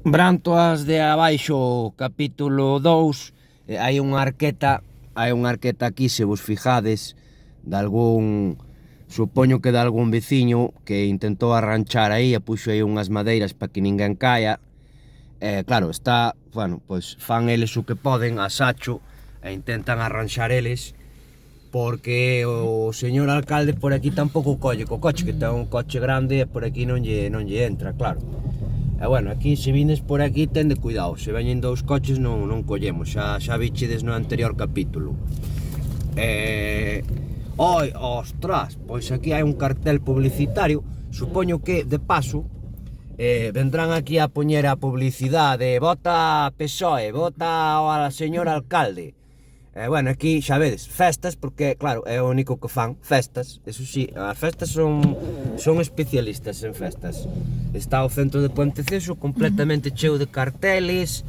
Brantoas de abaixo, capítulo 2, hai unha arqueta aquí, se vos fijades, de algún, supoño que de algún veciño que intentou arranchar aí e puxo aí unhas madeiras para que ninguén caia. Claro, está, bueno, pois fan eles o que poden a sacho e intentan arranxar eles, porque o señor alcalde por aquí tampouco colle co coche, que ten un coche grande e por aquí non lle entra, claro. E bueno, aquí se vindes por aquí tende cuidado, se veñen dous coches non collemos, xa bichedes no anterior capítulo. Ostras, pois aquí hai un cartel publicitario, supoño que de paso vendrán aquí a poñer a publicidade, vota PSOE, vota ao señor alcalde. Bueno, aquí xa vedes, festas, porque claro, é o único que fan, festas, eso sí, as festas son especialistas en festas. Está o centro de Ponteceso completamente cheo de carteles,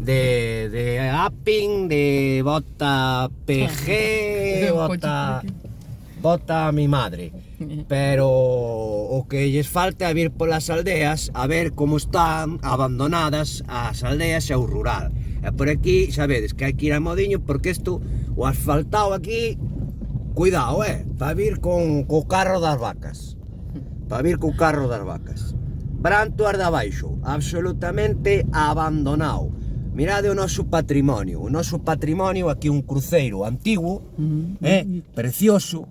de Apping, de vota PG, vota a mi madre. Pero o que lles falta é vir polas aldeas a ver como están abandonadas as aldeas e o rural. E por aquí, sabedes, que hai que ir a modiño porque isto, o asfaltado aquí, cuidado, para vir co carro das vacas. Para vir co carro das vacas. Brantoas de abaixo, absolutamente abandonado. Mirade o noso patrimonio. O noso patrimonio, aquí un cruceiro antigo, precioso,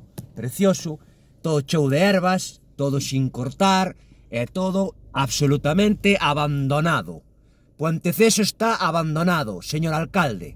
todo cheo de ervas, todo sin cortar, e todo absolutamente abandonado. Ponteceso está abandonado, señor alcalde.